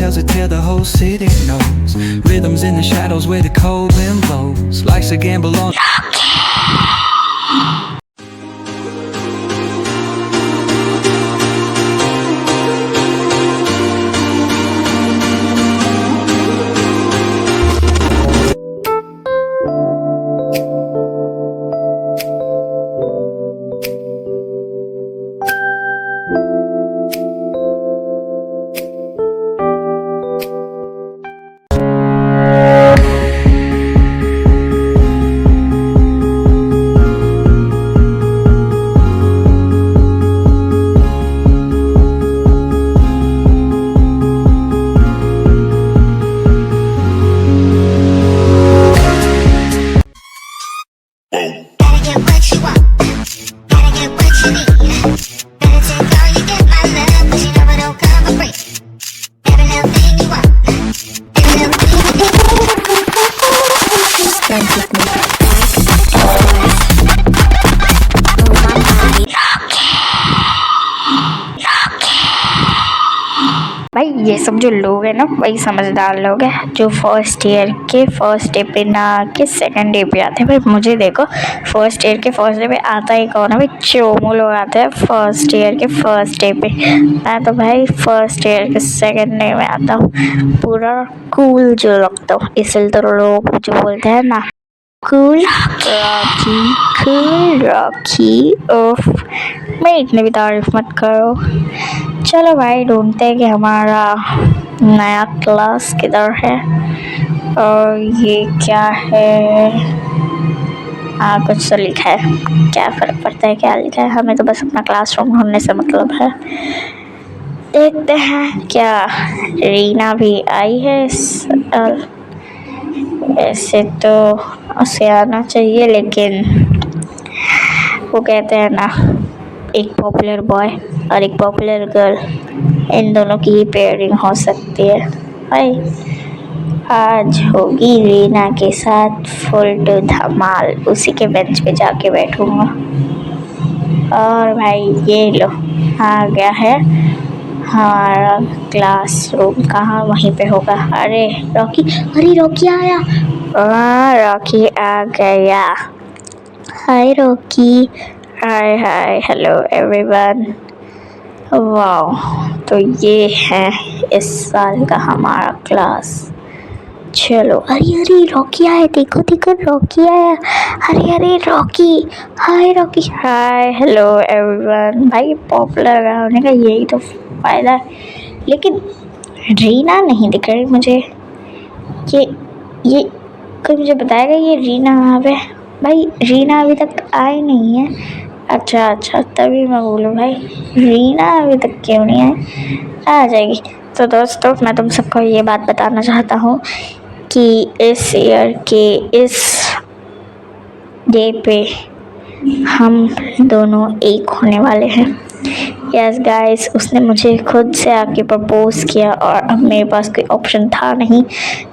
tells a tale the whole city knows. Rhythms in the shadows where the cold wind blows. Life's a gamble on भाई ये सब जो लोग हैं ना वही समझदार लोग हैं जो फर्स्ट ईयर के फर्स्ट डे पे ना आके सेकंड डे पे आते हैं। भाई मुझे देखो फर्स्ट ईयर के फर्स्ट डे पे आता ही कौन है भाई, चोमू लोग आते हैं फर्स्ट ईयर के फर्स्ट डे पे। मैं तो भाई फर्स्ट ईयर के सेकंड डे में आता हूँ, पूरा कूल जो लगता हूँ। इसलिए तो लोग जो बोलते हैं ना कूल रॉकी ओफ, मैं इतनी भी तारीफ मत करो। चलो भाई ढूंढते हैं कि हमारा नया क्लास किधर है और ये क्या है। हाँ कुछ तो लिखा है, क्या फ़र्क पड़ता है क्या लिखा है, हमें तो बस अपना क्लासरूम ढूंढने से मतलब है। देखते हैं क्या रीना भी आई है इस साल। वैसे तो उसे आना चाहिए, लेकिन वो कहते हैं ना एक पॉपुलर बॉय और एक पॉपुलर गर्ल, इन दोनों की ही पेयरिंग हो सकती है। भाई आज होगी रीना के साथ फुल टू धमाल, उसी के बेंच पे जाके बैठूंगा। और भाई ये लो आ गया है हमारा क्लासरूम, कहाँ वहीं पे होगा। अरे रॉकी आया, रॉकी आ गया। हाय रॉकी, हाय हेलो एवरीवन। वाह तो ये है इस साल का हमारा क्लास। चलो अरे रॉकी आया, देखो रॉकी आया। अरे रॉकी, हाय रॉकी, हाय हेलो एवरीवन। भाई पॉपुलर होने का यही तो फ़ायदा है। लेकिन रीना नहीं दिख रही मुझे, ये कोई मुझे बताएगा ये रीना कहाँ पे। भाई रीना अभी तक आई नहीं है। अच्छा तभी मैं बोलूँ भाई रीना अभी तक क्यों नहीं आई, आ जाएगी। तो दोस्तों मैं तुम सबको ये बात बताना चाहता हूँ कि इस ईयर के इस डे पे हम दोनों एक होने वाले हैं। यस गाइस, उसने मुझे खुद से आके प्रपोज किया और अब मेरे पास कोई ऑप्शन था नहीं,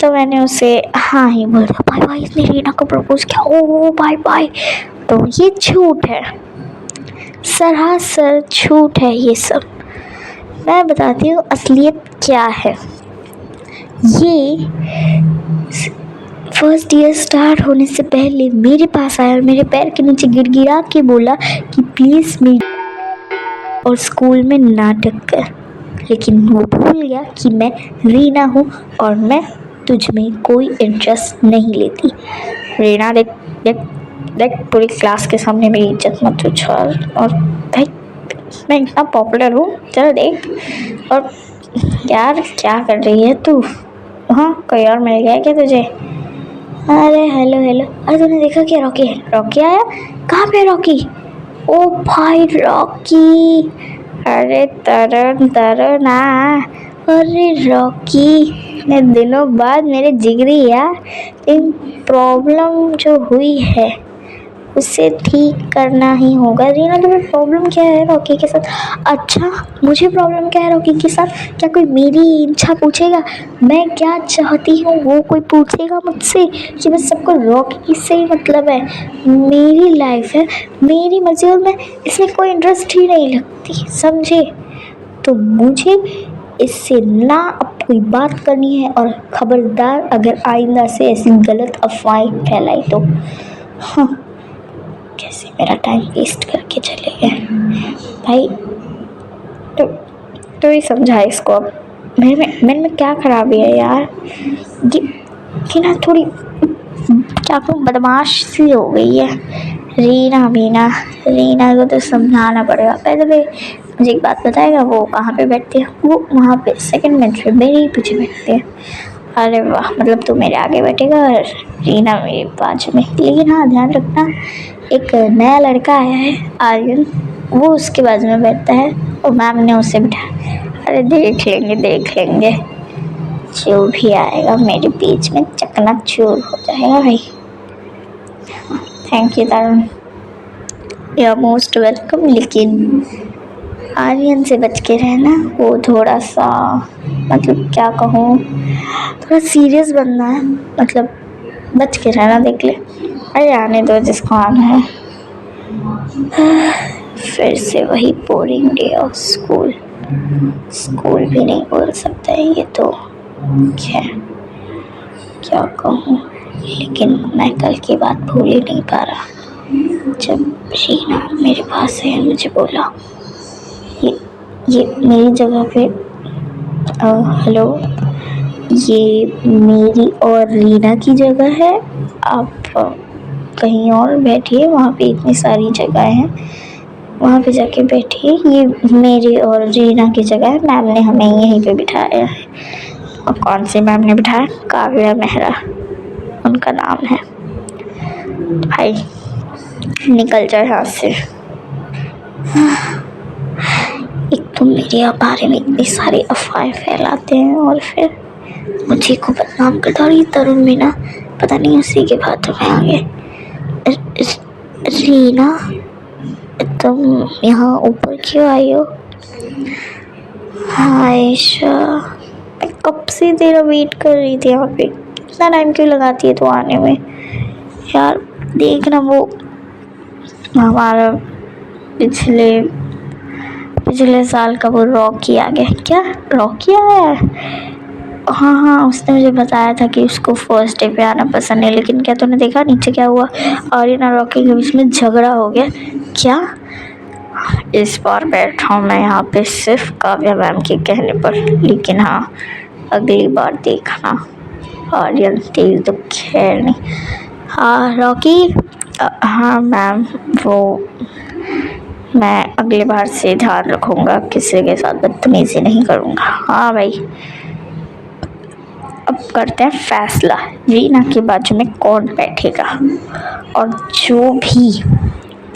तो मैंने उसे हाँ ही बोल दिया। भाई इसने रीना को प्रपोज किया, ओ भाई तो ये झूठ है, सरासर झूठ है ये सब। मैं बताती हूँ असलियत क्या है। ये फर्स्ट ईयर स्टार्ट होने से पहले मेरे पास आया और मेरे पैर के नीचे गिड़गिड़ा के बोला कि प्लीज़ मेरी और स्कूल में नाटक कर। लेकिन वो भूल गया कि मैं रीना हूँ और मैं तुझ में कोई इंटरेस्ट नहीं लेती। रीना देख पूरी क्लास के सामने मेरी इज्जत मत उछाल। और भाई मैं इतना पॉपुलर हूँ, चल देख। और यार क्या कर रही है तू, हाँ कोई और मिल गया क्या तुझे। अरे हेलो अरे तूने देखा क्या रॉकी आया, कहाँ पे रॉकी। ओ भाई रॉकी, अरे तरन ना। अरे रॉकी ने दिनों बाद मेरे जिगरी यार, इन प्रॉब्लम जो हुई है उसे ठीक करना ही होगा। रीना तुम्हें प्रॉब्लम क्या है रॉकी के साथ। अच्छा मुझे प्रॉब्लम क्या है रॉकी के साथ, क्या कोई मेरी इच्छा पूछेगा मैं क्या चाहती हूँ वो कोई पूछेगा मुझसे कि बस सबको रॉकी से ही मतलब है। मेरी लाइफ है, मेरी मर्जी और मैं इसमें कोई इंटरेस्ट ही नहीं लगती, समझे। तो मुझे इससे ना अब कोई बात करनी है, और खबरदार अगर आइंदा से ऐसी गलत अफवाहें फैलाई तो हाँ, कैसे मेरा टाइम वेस्ट करके चले गए भाई। तो ही समझा इसको। अब मेरे में क्या खराबी है यार, कि ना थोड़ी क्या कहूँ, बदमाश सी हो गई है। रीना को तो समझाना पड़ेगा। पहले मुझे एक बात बताएगा, वो कहाँ पे बैठती है? वो वहाँ पे सेकंड बेंच पे मेरे ही पीछे बैठती है। अरे वाह, मतलब तू मेरे आगे बैठेगा और रीना मेरे बाजू में। लेकिन हाँ, ध्यान रखना, एक नया लड़का आया है आर्यन, वो उसके बाजू में बैठता है और मैम ने उसे बिठाया। अरे देख लेंगे, जो भी आएगा मेरे बीच में चकनाचूर हो जाएगा भाई। Thank you Tarun, you are most welcome. लेकिन आर्यन से बच के रहना, वो थोड़ा सा, मतलब क्या कहूँ, थोड़ा सीरियस बनना है, मतलब बच के रहना, देख ले। अरे आने दो जिसको आना है। फिर से वही बोरिंग डे ऑफ स्कूल भी नहीं बोल सकता है ये तो, क्या कहूँ। लेकिन मैं कल की बात भूल ही नहीं पा रहा, जब रीना मेरे पास है, मुझे बोला ये मेरी जगह पे हेलो, ये मेरी और रीना की जगह है, आप कहीं और बैठिए, वहाँ पे इतनी सारी जगह हैं, वहाँ पे जाके बैठिए, ये मेरी और रीना की जगह है, मैम ने हमें यहीं पे बिठाया है। और कौन सी मैम ने बिठाया? काव्या मेहरा उनका नाम है। भाई निकल जाए यहाँ से। एक तो मेरे बारे में इतनी सारी अफवाहें फैलाते हैं और फिर मुझे को बदनाम कर रही। तरुण भी ना, पता नहीं उसी के बातों में आ गए। रीना, तुम यहाँ ऊपर क्यों आई हो? आयशा, मैं कब से तेरा वेट कर रही थी यहाँ पे, इतना टाइम क्यों लगाती है तू आने में यार? देखना, वो हमारा पिछले साल का वो रॉकी आ गया। क्या रॉकी आया है? हाँ, उसने मुझे बताया था कि उसको फर्स्ट डे पे आना पसंद है। लेकिन क्या तूने देखा नीचे क्या हुआ? और ना रॉकी के बीच में झगड़ा हो गया। क्या? इस बार बैठा हूँ मैं यहाँ पे सिर्फ काव्या मैम के कहने पर, लेकिन हाँ, अगली बार देखना आर्यन तेज तो खैर नहीं। हाँ रॉकी, हाँ मैम, वो मैं अगली बार से ध्यान रखूँगा, किसी के साथ बदतमीजी नहीं करूँगा। हाँ भाई, अब करते हैं फैसला, रीना के बाजू में कौन बैठेगा, और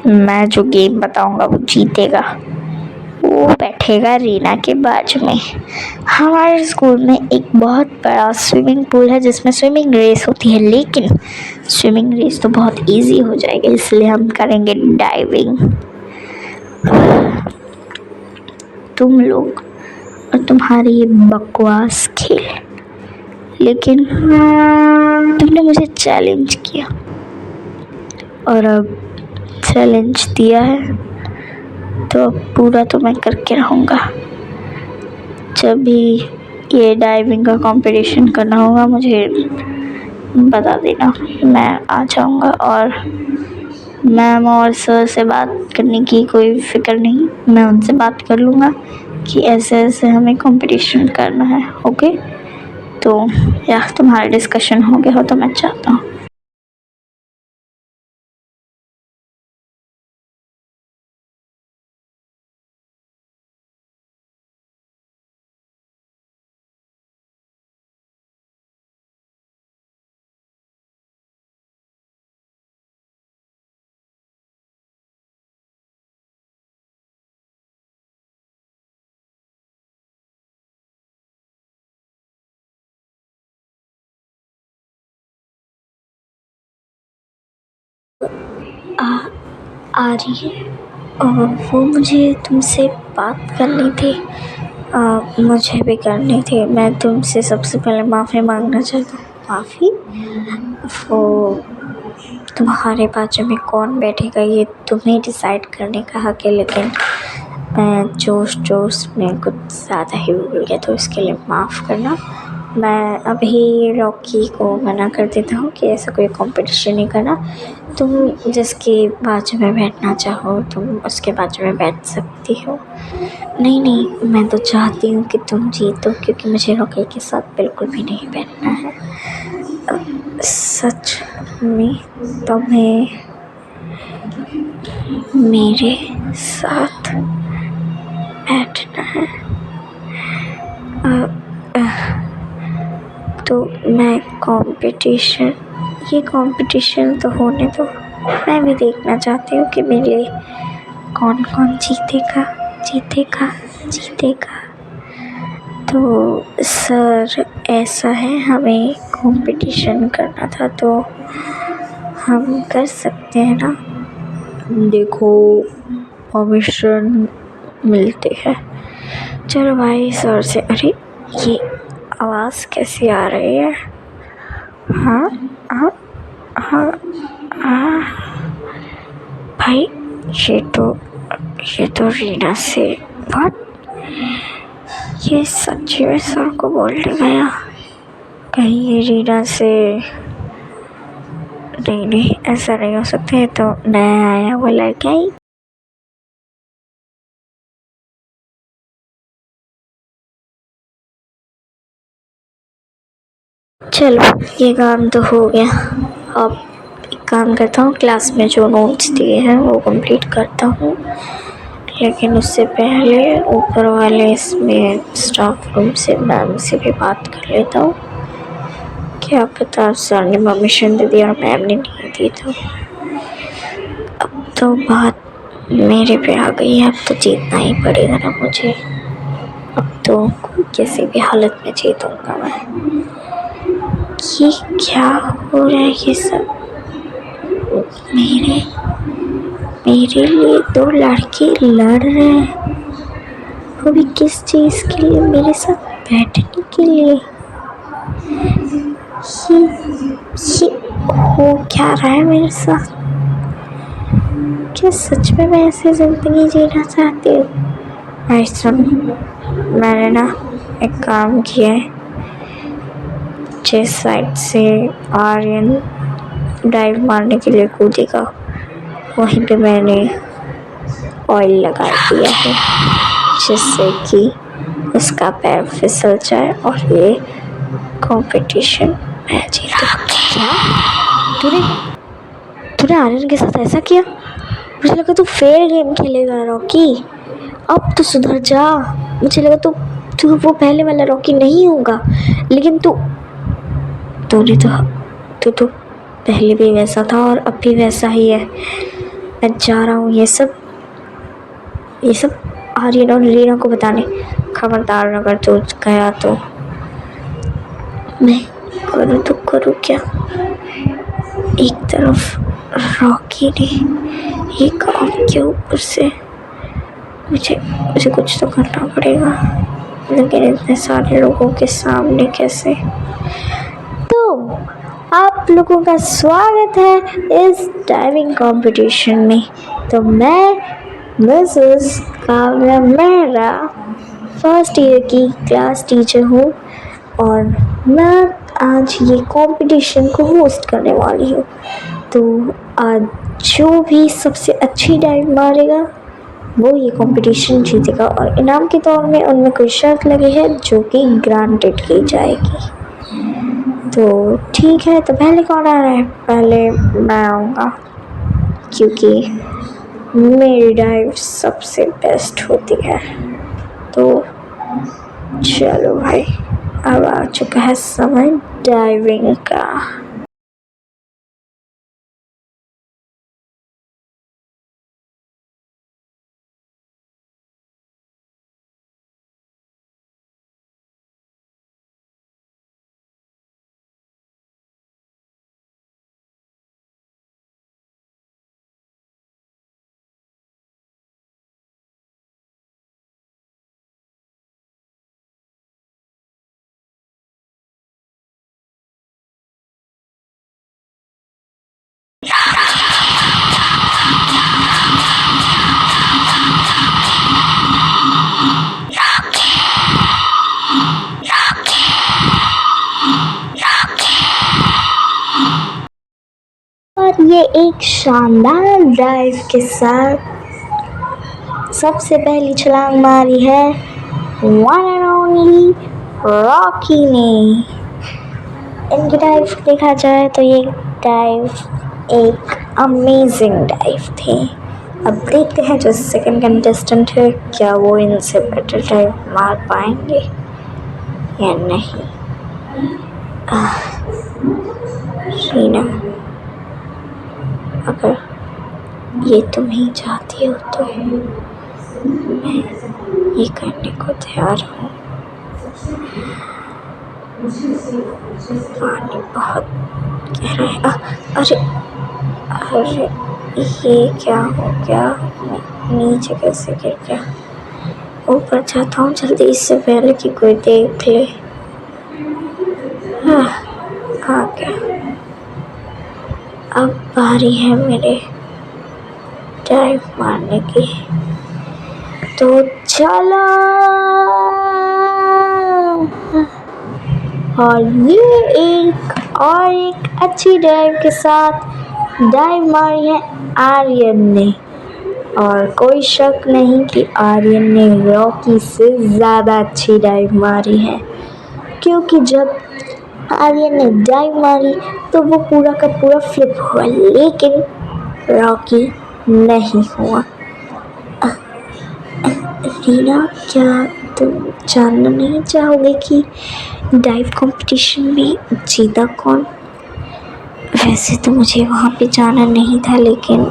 मैं जो गेम बताऊँगा वो जीतेगा, वो बैठेगा रीना के बाजू में। हमारे स्कूल में एक बहुत बड़ा स्विमिंग पूल है जिसमें स्विमिंग रेस होती है, लेकिन स्विमिंग रेस तो बहुत इजी हो जाएगी, इसलिए हम करेंगे डाइविंग। तुम लोग और तुम्हारे ये बकवास खेल, लेकिन तुमने मुझे चैलेंज किया और अब चैलेंज दिया है तो पूरा तो मैं करके रहूँगा। जब भी ये डाइविंग का कंपटीशन करना होगा मुझे बता देना, मैं आ जाऊँगा। और मैम और सर से बात करने की कोई फ़िक्र नहीं, मैं उनसे बात कर लूँगा कि ऐसे ऐसे हमें कंपटीशन करना है। ओके, तो या तुम्हारा डिस्कशन हो गया हो तो मैं चाहता हूँ। आ रही है, वो मुझे तुमसे बात करनी थी, मुझे भी करनी थी। मैं तुमसे सबसे पहले माफ़ी मांगना चाहता हूँ। माफ़ी? वो तुम्हारे बाजू में कौन बैठेगा ये तुम्हें डिसाइड करने का हक है, लेकिन मैं जोश जोश में कुछ ज़्यादा ही बोल गया, तो इसके लिए माफ़ करना। मैं अभी रॉकी को मना कर देता हूँ कि ऐसा कोई कंपटीशन नहीं करना। तुम जिसके बाजू में बैठना चाहो तुम उसके बाजू में बैठ सकती हो। नहीं नहीं, मैं तो चाहती हूँ कि तुम जीतो, क्योंकि मुझे रॉकी के साथ बिल्कुल भी नहीं बैठना है। सच में तुम्हें मेरे साथ बैठना है? तो मैं ये कंपटीशन तो होने दो। मैं भी देखना चाहती हूँ कि मेरे लिए कौन कौन जीतेगा जीतेगा जीतेगा। तो सर ऐसा है, हमें कंपटीशन करना था तो हम कर सकते हैं ना? देखो, परमिशन मिलती है। चलो भाई सर से। अरे ये आवाज़ कैसी आ रही है? हाँ हाँ हाँ हाँ भाई, ये तो रीना से बात। ये सच्ची में सर को बोलने गया? कहीं ये रीना से? नहीं, ऐसा नहीं हो सकता है, तो नया आया वो लड़का ही। चलो ये काम तो हो गया। अब एक काम करता हूँ, क्लास में जो नोट्स दिए हैं वो कंप्लीट करता हूँ। लेकिन उससे पहले ऊपर वाले इसमें स्टाफ रूम से मैम से भी बात कर लेता हूँ। क्या पता सर ने परमिशन दे दिया और मैम ने नहीं दी, तो अब तो बात मेरे पे आ गई है। अब तो जीतना ही पड़ेगा ना मुझे। अब तो किसी भी हालत में जीतूंगा मैं। ये क्या हो रहा है ये सब? मेरे मेरे लिए दो लड़के लड़ रहे हैं, वो भी किस चीज़ के लिए? मेरे साथ बैठने के लिए। ये हो क्या रहा है मेरे साथ? क्या सच में मैं ऐसी ज़िंदगी जीना चाहती हूँ? भाई सुन, मैंने ना एक काम किया है। जिस साइड से आर्यन डाइव मारने के लिए कूदेगा वहीं पे मैंने ऑयल लगा दिया है, जिससे कि उसका पैर फिसल जाए और ये कंपटीशन मैं जीतूं। क्या तूने तूने आर्यन के साथ ऐसा किया? मुझे लगा तू फेयर गेम खेलेगा रॉकी। अब तो सुधर जा। मुझे लगा तू वो पहले वाला रॉकी नहीं होगा। लेकिन तू तो पहले भी वैसा था और अब भी वैसा ही है। मैं जा रहा हूँ ये सब आर्यन और रीना को बताने। खबरदार अगर तू गया तो मैं करूँ क्या? एक तरफ रॉकी ने ये काम के ऊपर से मुझे कुछ तो करना पड़ेगा, लेकिन इतने सारे लोगों के सामने कैसे? तो आप लोगों का स्वागत है इस डाइविंग कंपटीशन में। तो मैं Mrs Kavya Mehra first year की क्लास टीचर हूँ और मैं आज ये कंपटीशन को होस्ट करने वाली हूँ। तो आज जो भी सबसे अच्छी डाइव मारेगा वो ये कंपटीशन जीतेगा और इनाम के तौर में उनमें कोई शर्त लगी है जो कि ग्रांटेड की जाएगी। तो ठीक है, तो पहले कौन आ रहा है? पहले मैं आऊँगा, क्योंकि मेरी डाइव सबसे बेस्ट होती है। तो चलो भाई, अब आ चुका है समय डाइविंग का। ये एक शानदार ड्राइव के साथ सबसे पहली छलांग मारी है वन एंड ओनली रॉकी ने। इनकी डाइव देखा जाए तो ये डाइव एक अमेजिंग डाइव थी। अब देखते हैं जो सेकंड कंटेस्टेंट है क्या वो इनसे बेटर डाइव मार पाएंगे या नहीं। रीना, अगर ये तुम ही चाहती हो तो मैं ये करने को तैयार हूँ। पानी बहुत गहरा है। अरे ये क्या हो गया? मैं नीचे कैसे गिर गया? ऊपर जाता हूँ जल्दी इससे पहले कि कोई देख ले। आ गया। अब बारी है मेरे डाइव मारने की, तो चलो। और ये एक अच्छी डाइव के साथ डाइव मारी है आर्यन ने, और कोई शक नहीं कि आर्यन ने रॉकी से ज़्यादा अच्छी डाइव मारी है, क्योंकि जब आर्यन ने डाइव मारी तो वो पूरा का पूरा फ्लिप हुआ, लेकिन रॉकी नहीं हुआ। रीना, क्या तुम जानना नहीं चाहोगे कि डाइव कंपटीशन में जीता कौन? वैसे तो मुझे वहाँ पे जाना नहीं था, लेकिन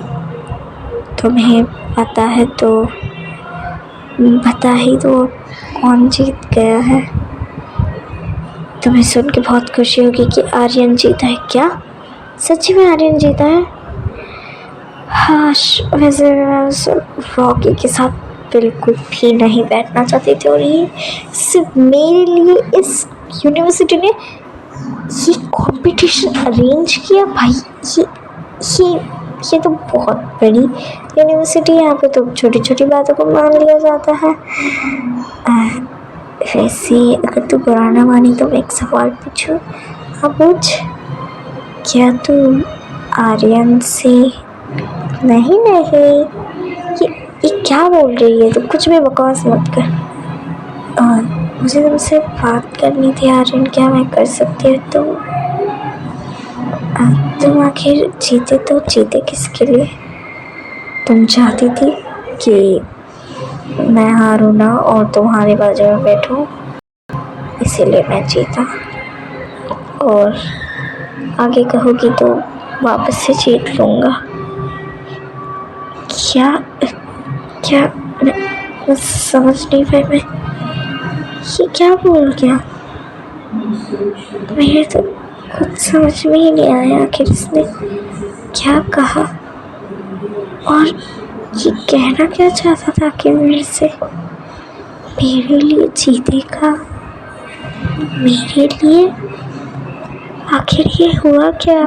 तुम्हें पता है तो बता ही दो कौन जीत गया है। तुम्हें सुन के बहुत खुशी होगी कि आर्यन जीता है। क्या सच्ची में आर्यन जीता है? हाँ, वैसे रॉकी के साथ बिल्कुल भी नहीं बैठना चाहती थी, और ये सिर्फ मेरे लिए इस यूनिवर्सिटी ने ये कंपटीशन अरेंज किया। भाई ये तो बहुत बड़ी यूनिवर्सिटी है, यहाँ पे तो छोटी छोटी बातों को मान लिया जाता है। वैसे अगर तू बुरा ना मानी तो मैं एक सवाल पूछूं? हाँ पूछ। क्या तू आर्यन से नहीं ये क्या बोल रही है? तो कुछ भी बकवास मत कर। मुझे तुमसे बात करनी थी आर्यन, क्या मैं कर सकती हूँ? तुम आखिर जीते तो जीते किसके लिए? तुम चाहती थी कि मैं हारूं ना और तुम्हारे बाजू में बैठूं, इसीलिए मैं जीता, और आगे कहोगी तो वापस से जीत लूँगा। क्या मैं समझ नहीं पाई। मैं ये क्या बोल गया? मेरे तो कुछ समझ में ही नहीं आया आखिर इसने क्या कहा, और ये कहना क्या चाहता था कि मेरे से मेरे लिए जीतेगा। मेरे लिए आखिर ये हुआ क्या?